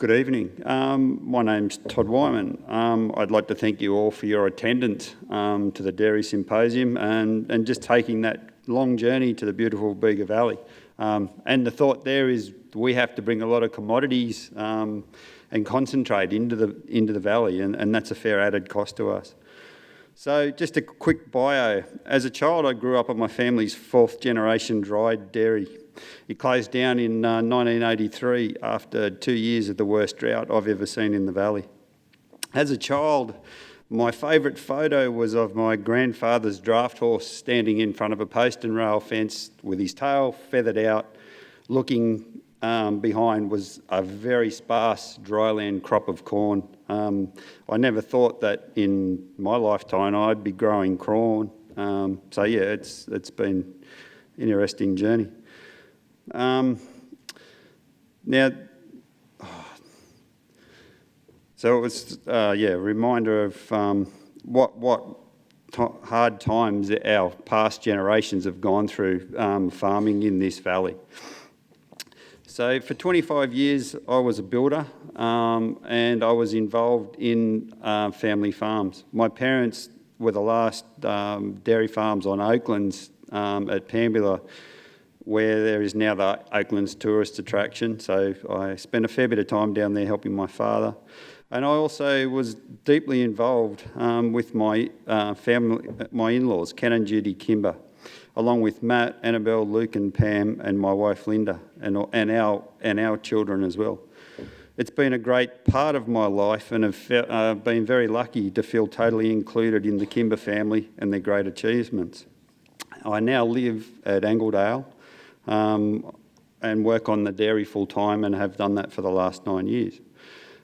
Good evening. My name's Todd Whyman. I'd like to thank you all for your attendance to the DRF Symposium and just taking that long journey to the beautiful Bega Valley. And the thought there is we have to bring a lot of commodities and concentrate into the valley, and that's a fair added cost to us. So just a quick bio. As a child, I grew up on my family's fourth generation dried dairy. It closed down in 1983 after 2 years of the worst drought I've ever seen in the valley. As a child, my favourite photo was of my grandfather's draft horse standing in front of a post and rail fence with his tail feathered out. Looking behind was a very sparse dryland crop of corn. I never thought that in my lifetime I'd be growing corn. So yeah, it's been an interesting journey. So it was a reminder of what hard times our past generations have gone through farming in this valley. So for 25 years I was a builder and I was involved in family farms. My parents were the last dairy farms on Oaklands at Pambula, where there is now the Oaklands tourist attraction. So I spent a fair bit of time down there helping my father. And I also was deeply involved with my family, my in-laws, Ken and Judy Kimber, along with Matt, Annabelle, Luke and Pam and my wife Linda and our children as well. It's been a great part of my life and I've been very lucky to feel totally included in the Kimber family and their great achievements. I now live at Angledale and work on the dairy full time and have done that for the last 9 years.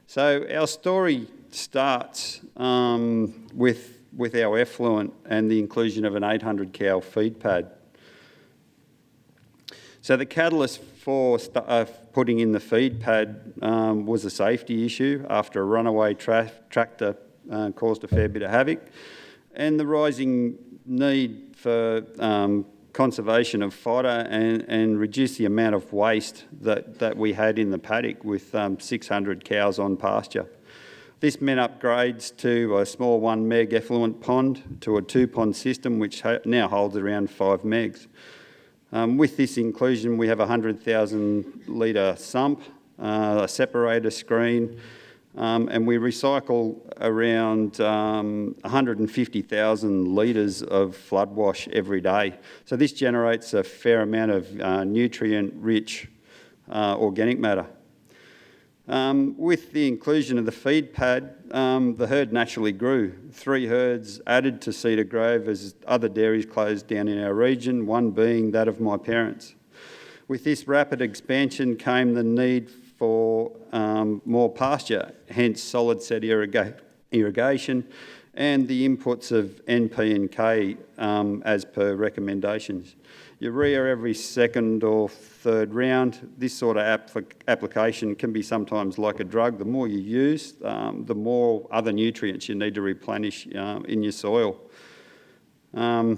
So our story starts with our effluent and the inclusion of an 800 cow feed pad. So the catalyst for putting in the feed pad was a safety issue after a runaway tractor caused a fair bit of havoc, and the rising need for conservation of fodder and reduce the amount of waste that we had in the paddock with 600 cows on pasture. This meant upgrades to a small 1 meg effluent pond to a 2-pond system which now holds around 5 megs. With this inclusion we have a 100,000 litre sump, a separator screen, and we recycle around 150,000 litres of flood wash every day. So this generates a fair amount of nutrient-rich organic matter. With the inclusion of the feed pad, the herd naturally grew. 3 herds added to Cedar Grove as other dairies closed down in our region, one being that of my parents. With this rapid expansion came the need for more pasture, hence solid set irrigation and the inputs of NP and K as per recommendations. Urea every second or third round. This sort of application can be sometimes like a drug. The more you use, the more other nutrients you need to replenish in your soil. Yeah.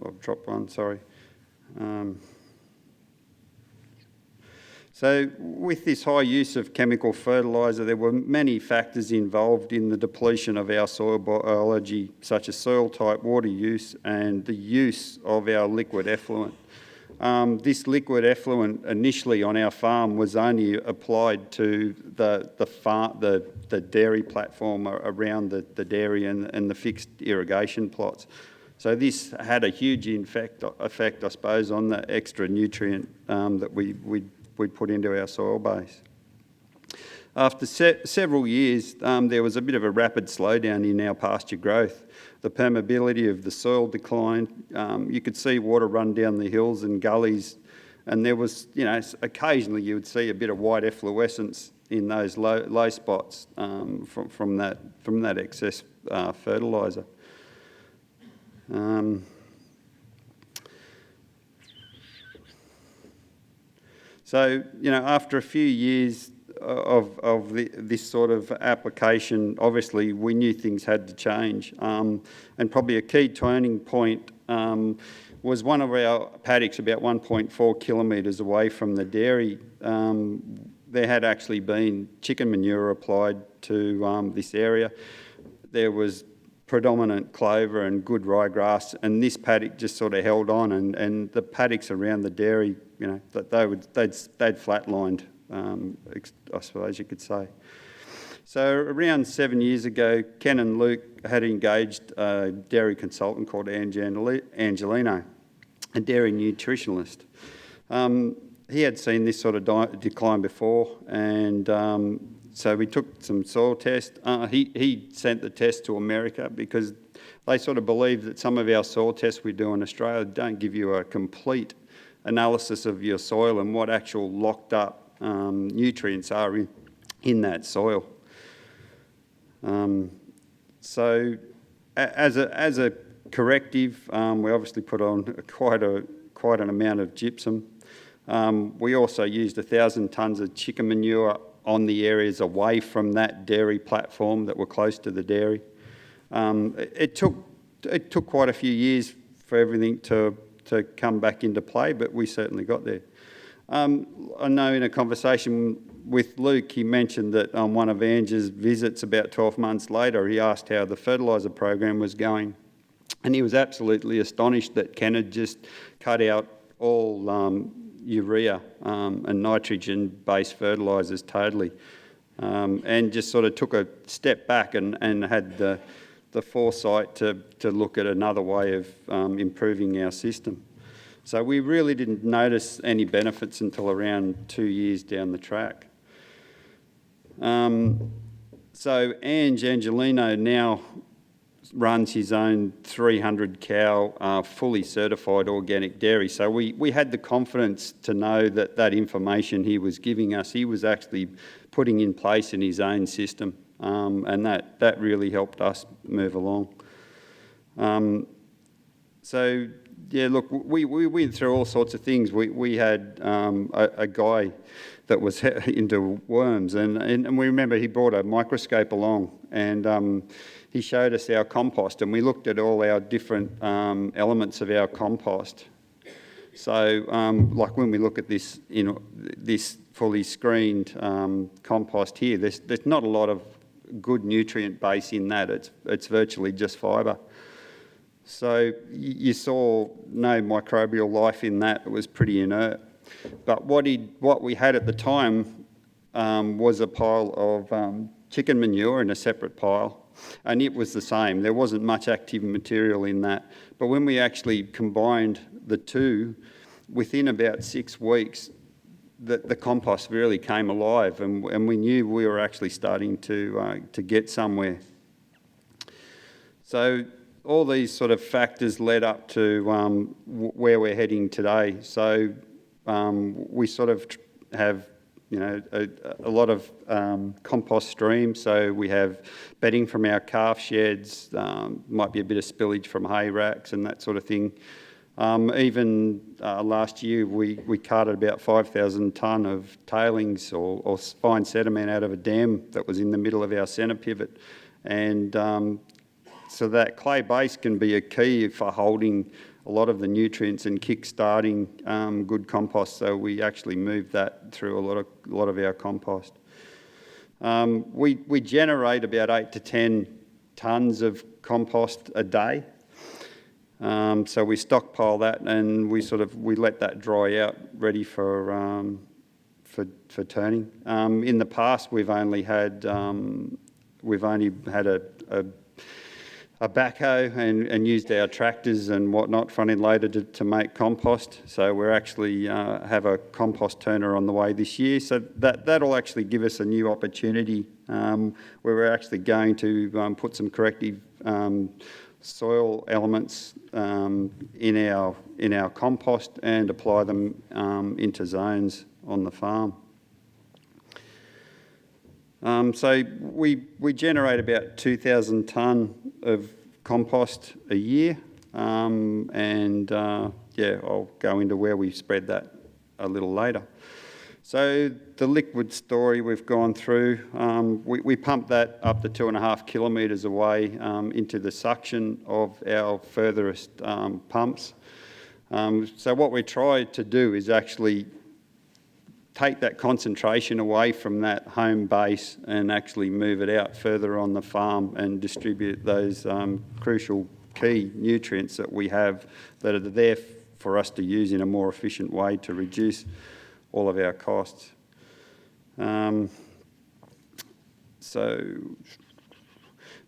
I've dropped one, sorry. So with this high use of chemical fertiliser, there were many factors involved in the depletion of our soil biology, such as soil type, water use, and the use of our liquid effluent. This liquid effluent initially on our farm was only applied to the dairy platform around the dairy and the fixed irrigation plots. So this had a huge effect, I suppose, on the extra nutrient that we put into our soil base. After several years, there was a bit of a rapid slowdown in our pasture growth. The permeability of the soil declined. You could see water run down the hills and gullies, and there was, occasionally you would see a bit of white efflorescence in those low spots from that excess fertiliser. So, after a few years of this sort of application, obviously we knew things had to change. And probably a key turning point was one of our paddocks about 1.4 kilometres away from the dairy. There had actually been chicken manure applied to this area. There was predominant clover and good ryegrass, and this paddock just sort of held on, and the paddocks around the dairy, you know, they'd flatlined, I suppose you could say. So around 7 years ago, Ken and Luke had engaged a dairy consultant called Angelino, a dairy nutritionalist. He had seen this sort of decline before, and so we took some soil tests. He sent the test to America because they sort of believe that some of our soil tests we do in Australia don't give you a complete analysis of your soil and what actual locked up nutrients are in that soil. So as a corrective, we obviously put on quite an amount of gypsum. We also used 1,000 tonnes of chicken manure on the areas away from that dairy platform that were close to the dairy. It took quite a few years for everything to come back into play, but we certainly got there. I know in a conversation with Luke, he mentioned that on one of Ange's visits about 12 months later, he asked how the fertiliser program was going. And he was absolutely astonished that Ken had just cut out all urea and nitrogen-based fertilisers totally, and just sort of took a step back and had the foresight to look at another way of improving our system. So we really didn't notice any benefits until around 2 years down the track. So Angelino now runs his own 300 cow fully certified organic dairy. So we had the confidence to know that information he was giving us, he was actually putting in place in his own system, and that really helped us move along. So yeah, look, we went through all sorts of things. We had a guy that was into worms, and we remember he brought a microscope along, and he showed us our compost, and we looked at all our different elements of our compost. So, like when we look at this, you know, this fully screened compost here, there's not a lot of good nutrient base in that. It's virtually just fibre. So you saw no microbial life in that. It was pretty inert. But what we had at the time was a pile of chicken manure in a separate pile, and it was the same. There wasn't much active material in that. But when we actually combined the two, within about 6 weeks, the compost really came alive, and we knew we were actually starting to get somewhere. So all these sort of factors led up to where we're heading today. So we sort of have, you know, a lot of compost streams. So we have bedding from our calf sheds, might be a bit of spillage from hay racks and that sort of thing. Even last year we carted about 5,000 tonne of tailings or fine sediment out of a dam that was in the middle of our centre pivot. And so that clay base can be a key for holding a lot of the nutrients and kick-starting good compost. So we actually moved that through a lot of our compost. We generate about 8 to 10 tonnes of compost a day. So we stockpile that, and we let that dry out, ready for turning. In the past, we've only had a backhoe and used our tractors and whatnot, front-end loaded to make compost. So we're actually have a compost turner on the way this year. So that'll actually give us a new opportunity where we're actually going to put some corrective soil elements in our compost and apply them into zones on the farm. So we generate about 2,000 tonne of compost a year, and I'll go into where we spread that a little later. So the liquid story we've gone through, we pump that up to 2.5 kilometres away into the suction of our furthest pumps. So what we try to do is actually take that concentration away from that home base and actually move it out further on the farm and distribute those crucial key nutrients that we have that are there for us to use in a more efficient way to reduce all of our costs. So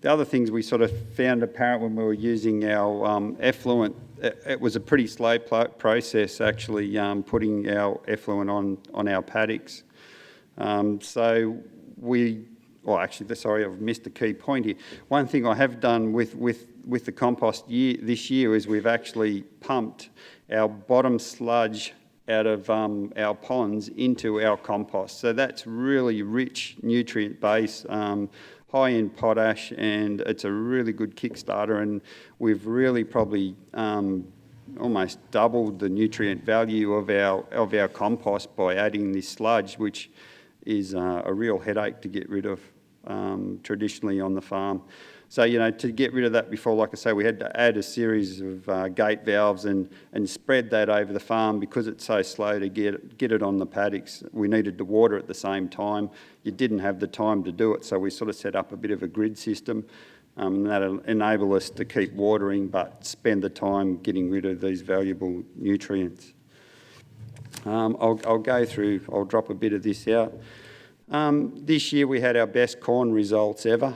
the other things we sort of found apparent when we were using our effluent, it was a pretty slow process actually putting our effluent on our paddocks. So I've missed a key point here. One thing I have done with the compost this year is we've actually pumped our bottom sludge out of our ponds into our compost. So that's really rich nutrient base, high in potash, and it's a really good kickstarter, and we've really probably almost doubled the nutrient value of our compost by adding this sludge, which is a real headache to get rid of traditionally on the farm. So, to get rid of that before, like I say, we had to add a series of gate valves and spread that over the farm because it's so slow to get it on the paddocks. We needed to water at the same time. You didn't have the time to do it, so we sort of set up a bit of a grid system that'll enable us to keep watering but spend the time getting rid of these valuable nutrients. I'll drop a bit of this out. This year we had our best corn results ever.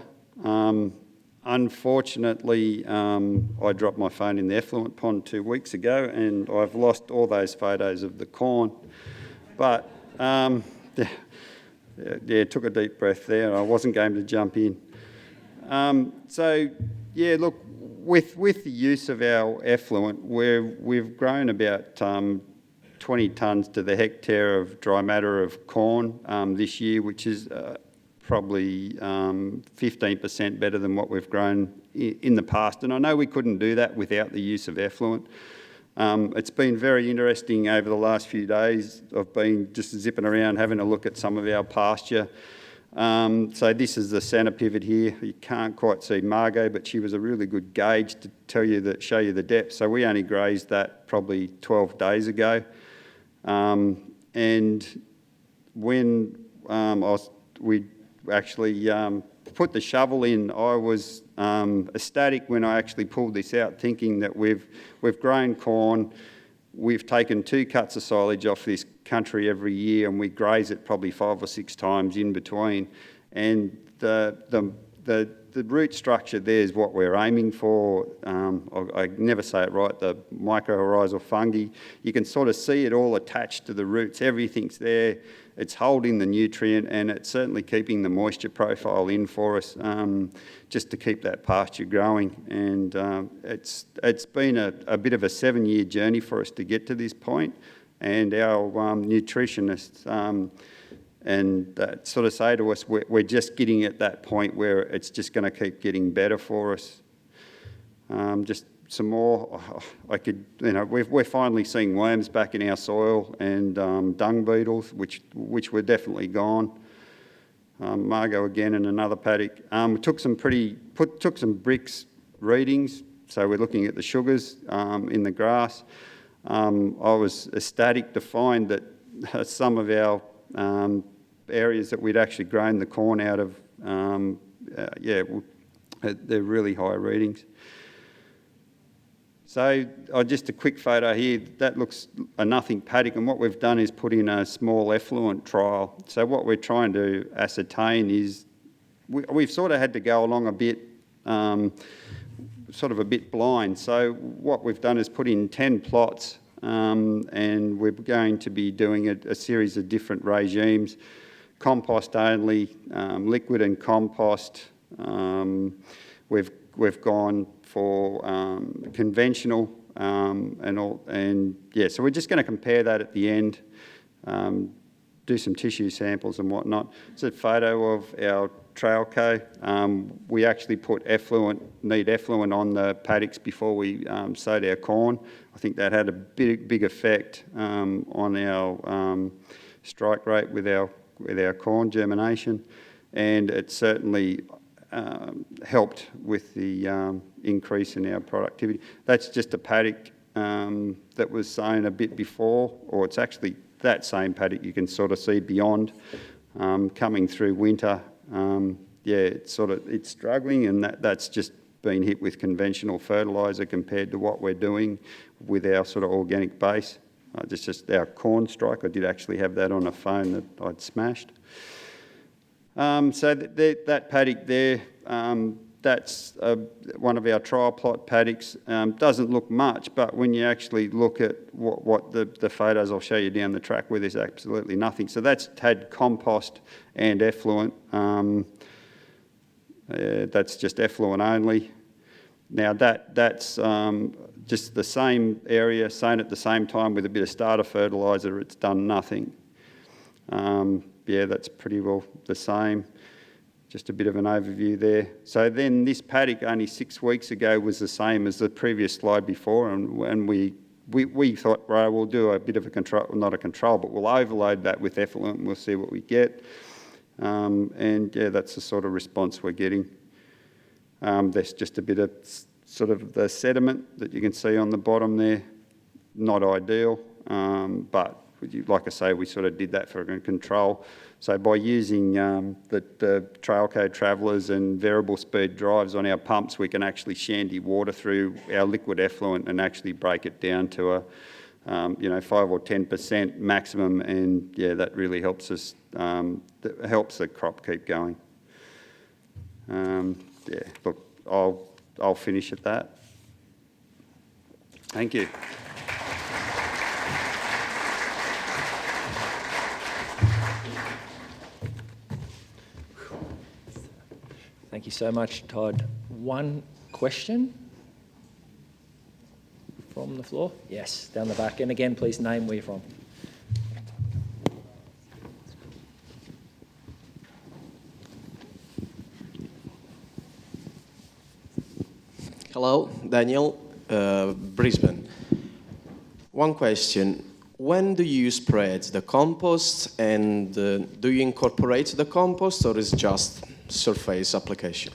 Unfortunately, I dropped my phone in the effluent pond 2 weeks ago and I've lost all those photos of the corn. But, took a deep breath there. I wasn't going to jump in. Look, with the use of our effluent, we've grown about 20 tonnes to the hectare of dry matter of corn this year, which is probably 15% better than what we've grown in the past. And I know we couldn't do that without the use of effluent. It's been very interesting over the last few days. I've been just zipping around having a look at some of our pasture. So this is the centre pivot here. You can't quite see Margot, but she was a really good gauge to show you the depth. So we only grazed that probably 12 days ago. And when we actually put the shovel in, I was ecstatic when I actually pulled this out, thinking that we've grown corn, we've taken 2 cuts of silage off this country every year, and we graze it probably 5 or 6 times in between. And the root structure there is what we're aiming for. I never say it right, the mycorrhizal fungi. You can sort of see it all attached to the roots. Everything's there. It's holding the nutrient and it's certainly keeping the moisture profile in for us just to keep that pasture growing. And it's been a bit of a 7-year journey for us to get to this point. And our nutritionists sort of say to us, we're just getting at that point where it's just going to keep getting better for us. Just some more, we're finally seeing worms back in our soil and dung beetles, which were definitely gone. Margot again in another paddock. We took some Brics readings, so we're looking at the sugars in the grass. I was ecstatic to find that some of our areas that we'd actually grown the corn out of, they're really high readings. So just a quick photo here, that looks a nothing paddock, and what we've done is put in a small effluent trial. So what we're trying to ascertain is, we've sort of had to go along a bit, sort of a bit blind. So what we've done is put in 10 plots, and we're going to be doing a series of different regimes, compost only, liquid and compost. We've gone for conventional so we're just going to compare that at the end, do some tissue samples and whatnot. It's a photo of our Trailco. We actually put effluent on the paddocks before we sowed our corn. I think that had a big effect on our strike rate with our corn germination, and it certainly helped with the increase in our productivity. That's just a paddock that was sown a bit before, or it's actually that same paddock you can sort of see beyond, coming through winter. It's struggling, and that's just been hit with conventional fertiliser compared to what we're doing with our sort of organic base. Just our corn strike. I did actually have that on a phone that I'd smashed. That paddock there, that's one of our trial plot paddocks. Doesn't look much, but when you actually look at what the photos I'll show you down the track where there's absolutely nothing. So that's had compost and effluent. That's just effluent only. Now that's just the same area, sown at the same time with a bit of starter fertiliser. It's done nothing. That's pretty well the same. Just a bit of an overview there. So then this paddock only 6 weeks ago was the same as the previous slide before, and we thought, right, we'll do a bit of a control, not a control, but we'll overload that with effluent and we'll see what we get. That's the sort of response we're getting. There's just a bit of sort of the sediment that you can see on the bottom there. Not ideal, but like I say, we sort of did that for control. So by using the Trailco Travellers and variable speed drives on our pumps, we can actually shanty water through our liquid effluent and actually break it down to a 5 or 10% maximum, and that really helps us. Helps the crop keep going. Look, I'll finish at that. Thank you. Thank you so much, Todd. One question from the floor? Yes, down the back. And again, please name where you're from. Hello, Daniel, Brisbane. One question. When do you spread the compost, and do you incorporate the compost, or is it just surface application?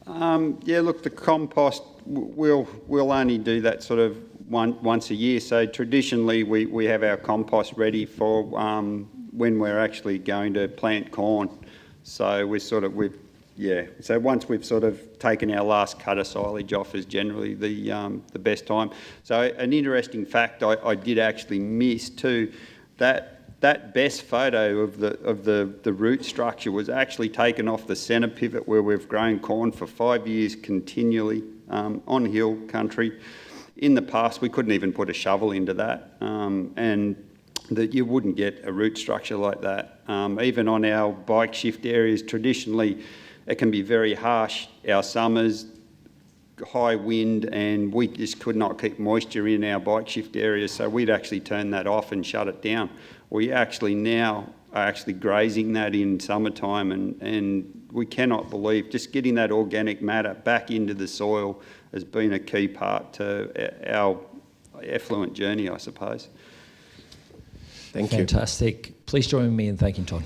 Look, the compost, we'll only do that sort of once a year. So traditionally we have our compost ready for when we're actually going to plant corn. So so once we've sort of taken our last cut of silage off is generally the best time. So an interesting fact I did actually miss too, that best photo of the root structure was actually taken off the centre pivot where we've grown corn for 5 years continually on hill country. In the past we couldn't even put a shovel into that, and that you wouldn't get a root structure like that. Even on our bike shift areas, traditionally it can be very harsh. Our summers, high wind, and we just could not keep moisture in our bike shift areas, so we'd actually turn that off and shut it down. We actually now are actually grazing that in summertime, and we cannot believe just getting that organic matter back into the soil has been a key part to our effluent journey, I suppose. Thank you. Fantastic. Please join me in thanking Todd.